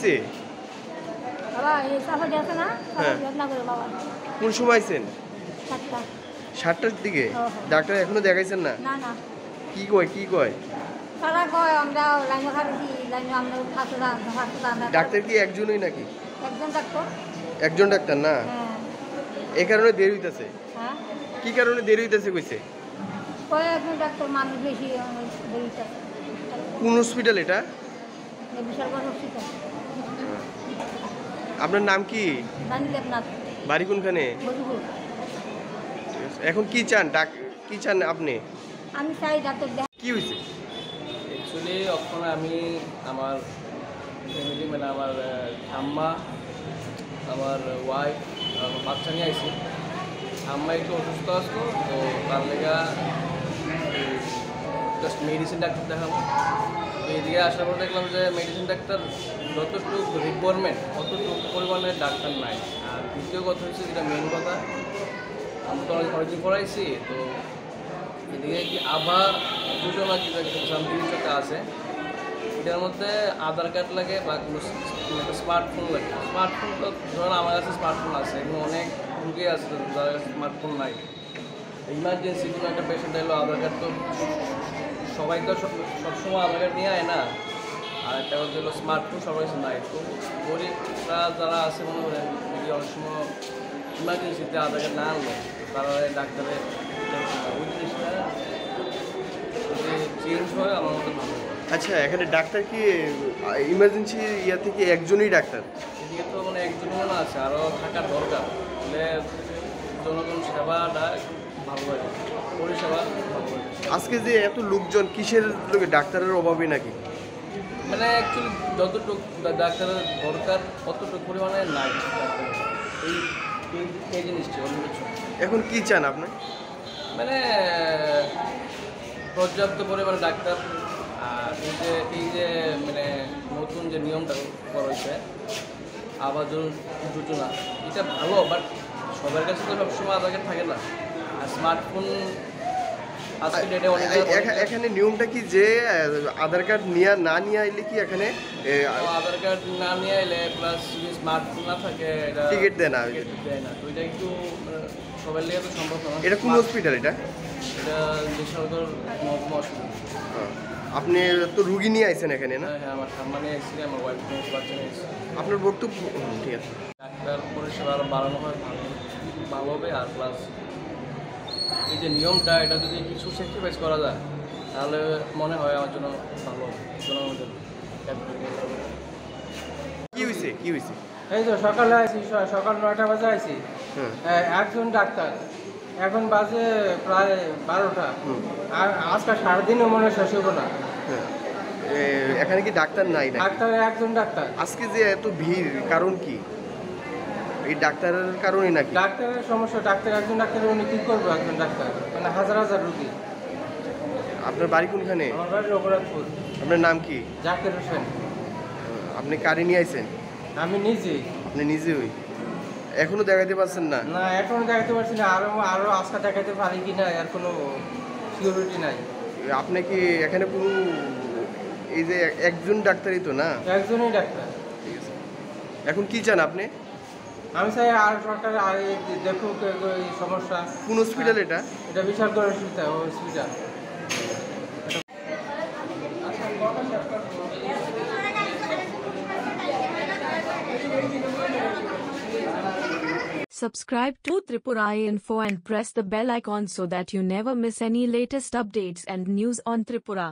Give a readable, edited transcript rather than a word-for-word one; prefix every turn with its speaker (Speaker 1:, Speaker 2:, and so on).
Speaker 1: হয়েছে? কোন সময় আইছেন? 7টার দিকে। ডাক্তার এখনো দেখাইছেন না? কি কয়? ডাক্তার কি একজনই নাকি? একজন ডাক্তার না? এই কারণে দেরি হইতেছে। কি কারণে দেরি হইতেছে কইছে? কোন হসপিটাল এটা? আপনার নাম কি? বাড়ি কোনখানে? এখন কি চান? কি চান আপনি?
Speaker 2: আমি চাই ডাক্তার।
Speaker 1: কি হয়েছে?
Speaker 3: অ্যাকচুয়ালি ওখানে আমি আমার ফ্যামিলি মানে আমার ঠাম্মা, আমার ওয়াইফ, আমার বাচ্চা নিয়ে আইছি। ঠাম্মা একটু অসুস্থ আসলো, তো তার লেগা জাস্ট মেডিসিন ডাক্তার দেখাবো। তো এদিকে আসার পর দেখলাম যে মেডিসিন ডাক্তার যতটুকু রিকোয়ারমেন্ট অতটুকু পরিমাণে ডাক্তার নাই। আর দ্বিতীয় কথা হচ্ছে যেটা মেন কথা, আমি তো অনেকদিন পড়াইছি, তো এদিকে কি আবার যোজনা সামথিং একটা আছে, এটার মধ্যে আধার কার্ড লাগে বা কোনো একটা স্মার্টফোন লাগে। স্মার্টফোন তো ধরুন আমার কাছে স্মার্টফোন আছে, এবং অনেক রুগী আছে যার কাছে স্মার্টফোন নাই। ইমার্জেন্সি কোনো একটা পেশেন্ট এলো, আধার কার্ড তো সবাই তো সবসময় আধার কার্ড নিয়ে আয় না। আর একটা কথা হলো স্মার্টফোন সবার কাছে নাই। তো গরিবরা যারা আছে মনে করেন যদি অনেক সময় ইমার্জেন্সিতে আধার কার্ড না আনলো, তারা ডাক্তারের ওই জিনিসটা চেঞ্জ হয় আমার মতো ভালো।
Speaker 1: আচ্ছা, এখানে ডাক্তার কি ইমার্জেন্সি ইয়া থেকে একজনই ডাক্তার?
Speaker 3: এদিকে তো মানে একজনও না আছে, আরও থাকার দরকার। তাহলে জনগণ সেবাটা ভালো লাগে, পরিষেবা ভালো লাগে।
Speaker 1: আজকে যে এত লোকজন কিসের লোকে? ডাক্তারের অভাবে নাকি?
Speaker 3: মানে অ্যাকচুয়ালি যতটুকু ডাক্তারের দরকার অতটুকু পরিমাণে নাই ডাক্তার, এই জিনিসটি অন্য কিছু।
Speaker 1: এখন কি চান আপনি?
Speaker 3: মানে পর্যাপ্ত পরিমাণে ডাক্তার। আর এই যে মানে নতুন যে নিয়মটা করা হয়েছে আবার যোজনা, এটা ভালো, বাট সবার কাছে তো সবসময় আধার কার্ড থাকে না। আর স্মার্টফোন আজকে ডেটে অনেক।
Speaker 1: এখানে নিয়মটা কি যে আধার কার্ড না নিয়ে আইলে কি এখানে
Speaker 3: আধার কার্ড না নিয়ে এলে প্লাস যদি স্মার্টফোন না থাকে
Speaker 1: টিকিট দেয় না?
Speaker 3: তো এটা একটু সবার লেগে তো সম্ভব না।
Speaker 1: এটা কোন হসপিটাল? এটা
Speaker 3: বেসরকার মহকুমা হসপিটাল।
Speaker 1: আপনি তো রুগী নিয়ে আইছেন এখানে না?
Speaker 3: হ্যাঁ, আমার ঠাম্মা নিয়ে এসেছি, আমার ওয়াইফ নিয়ে বাচ্চা নিয়ে এসেছি।
Speaker 1: আপনার বক্তব্য ঠিক আছে।
Speaker 3: ডাক্তার পরিষেবা আরও বাড়ানো হয় ভালো হবে। আর প্লাস এই যে নিয়মটা, এটা যদি কিছু স্যাক্রিফাইস করা যায় তাহলে মনে হয় আমার জন্য ভালো জনগণের জন্য।
Speaker 1: কি হয়েছে?
Speaker 4: এই তো সকালে আইছি, সকাল 9টা বাজে আইছি। একজন ডাক্তার, এখন বাজে প্রায় 12টা। আর আজকে সারাদিনও মনে শেষ হবো না।
Speaker 1: এখানে কি ডাক্তার নাই?
Speaker 4: ডাক্তার একজন ডাক্তার।
Speaker 1: আজকে যে এত ভিড় কারণ কি? এই ডাক্তারের কারণে নাকি?
Speaker 4: ডাক্তারের সমস্যা, একজন ডাক্তার উনি কি করবো? একজন ডাক্তার মানে হাজার হাজার রুগী।
Speaker 1: আপনার বাড়ি কোনখানে?
Speaker 4: আমার বাড়ি রঘুনাথপুর।
Speaker 1: আপনার নাম কি?
Speaker 4: জাকির হোসেন।
Speaker 1: আপনি কারে নিয়ে আইছেন?
Speaker 4: আমি নিজেই।
Speaker 1: আপনি নিজেই? এখনো দেখাতে পারছেন না?
Speaker 4: না, এখনো দেখাতে পারছি না। আরো আজকে দেখাতে পারি কি না এর কোনো সিকিউরিটি নাই।
Speaker 1: আপনি কি এখানে কোনো এই যে একজন ডাক্তারই তো না?
Speaker 4: একজনই ডাক্তার।
Speaker 1: ঠিক আছে, এখন কি চান আপনি?
Speaker 4: আমি চাই আর সরকার আর দেখুক এই সমস্যা।
Speaker 1: কোন হসপিটাল এটা?
Speaker 4: এটা Bishalgarh hospital.
Speaker 5: Subscribe to Tripura Info and press the bell icon so that you never miss any latest updates and news on Tripura.